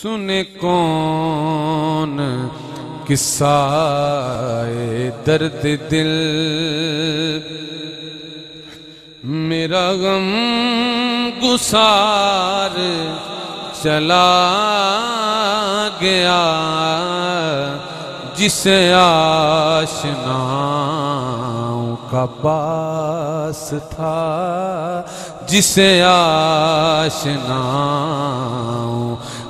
سنے کون قصہ درد دل، میرا غم گسار چلا گیا، جسے آشناؤں کا پاس تھا، جسے آشناؤں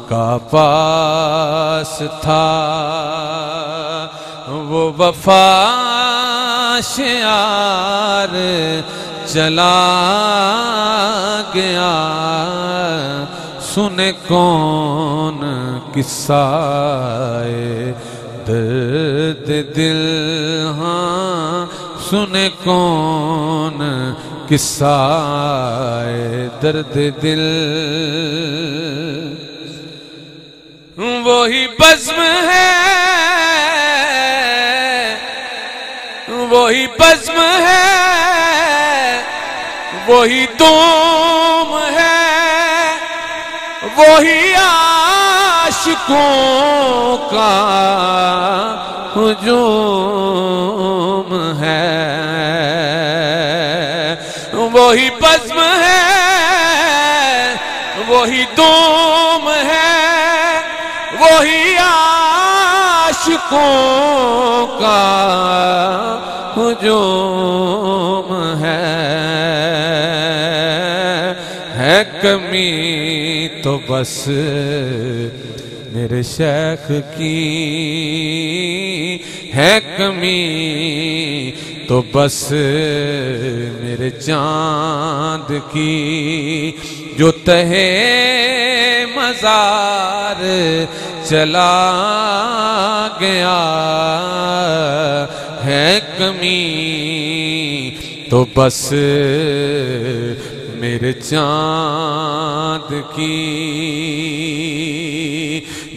کا پاس تھا، وہ وفا شعار چلا گیا، سنے کون قصہ درد دل، ہاں سنے کون قصہ درد دل، وہی بزم ہے، وہی بزم ہے، وہی دوم ہے، وہی عاشقوں کا ہجوم ہے، وہی بزم ہے، وہی دوم ہے، وہی عاشقوں کا ہجوم ہے کمی تو بس میرے شیخ کی، ہے کمی تو بس میرے چاند کی، جو تہے مزار چلا گیا، ہے کمی تو بس میرے چاند کی،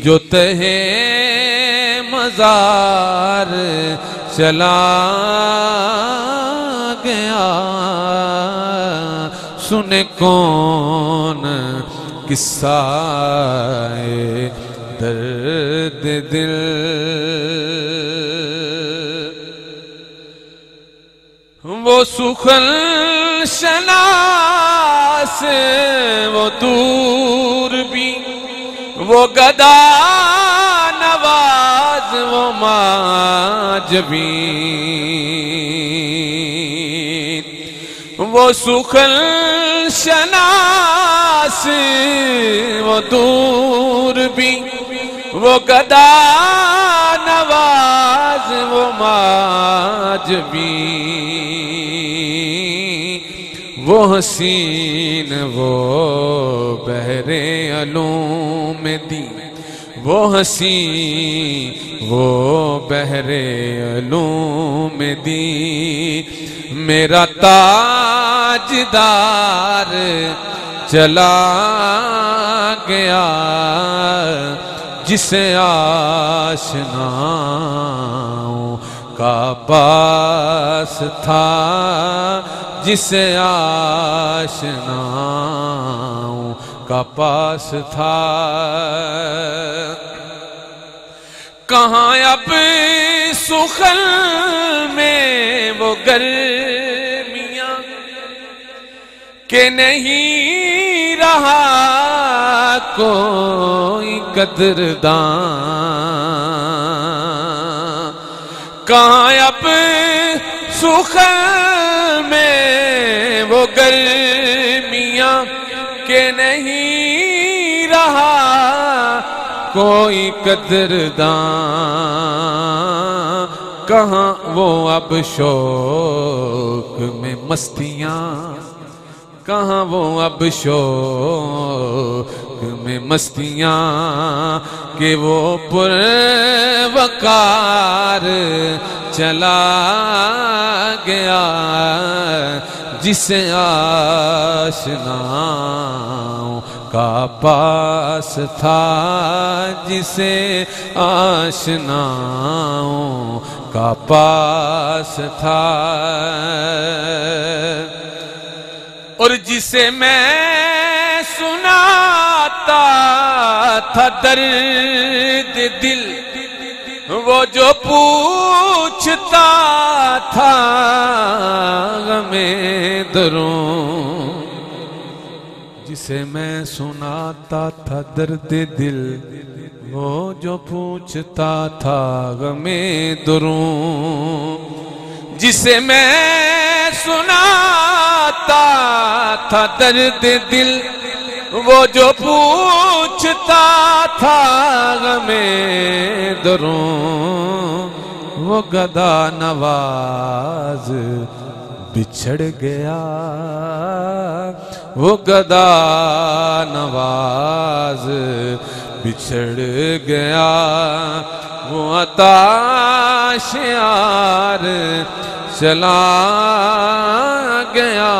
جو تہے مزار چلا گیا، سنے کون قصہ درد دل، وہ سخن شناس وہ دور بھی، وہ گدا نواز وہ ماجبین، وہ سخن شناس وہ دور بھی، وہ گدا نواز وہ ماجبین، وہ حسین وہ بحر علوم دین، وہ حسین وہ بحر علوم دین، میرا تاجدار چلا گیا، جسے آشناؤں کا پاس تھا، جسے آشناؤں کا پاس تھا، کہاں اب سخن میں وہ گرمیاں کہ نہیں رہا کوئی قدردان، کہاں اب سخن میں وہ گرمیاں کہ نہیں رہا کوئی قدردان، کہاں وہ اب شوق میں مستیاں، کہاں وہ اب شوق میں مستیاں، کہ وہ پروقار چلا گیا، جسے آشناؤں کا پاس تھا، جسے آشناؤں کا پاس تھا، اور جسے میں سناتا تھا درد دل وہ جو پوچھتا تھا غم دروں جسے میں سناتا تھا درد دل وہ جو پوچھتا تھا غم دروں جسے میں سناتا تھا درد دل وہ جو پوچھتا تھا غم دروں وہ گدا نواز بچھڑ گیا وہ گدا نواز بچھڑ گیا وہ عطا شعار چلا گیا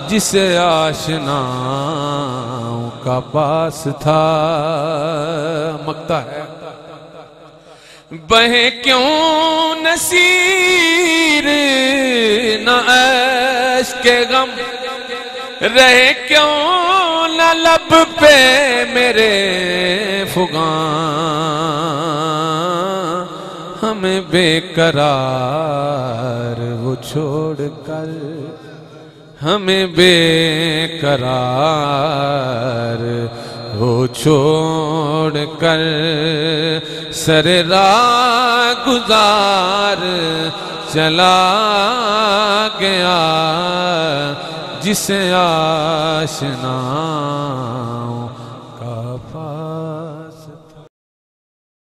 جسے آشناؤں کا پاس تھا مکتا ہے بہے کیوں نصیر نہ عیش کے غم رہے کیوں نہ لب پہ میرے فغاں ہمیں بے قرار وہ چھوڑ کر ہمیں بے قرار وہ چھوڑ کر سر راہ گزار چلا گیا جسے آشنا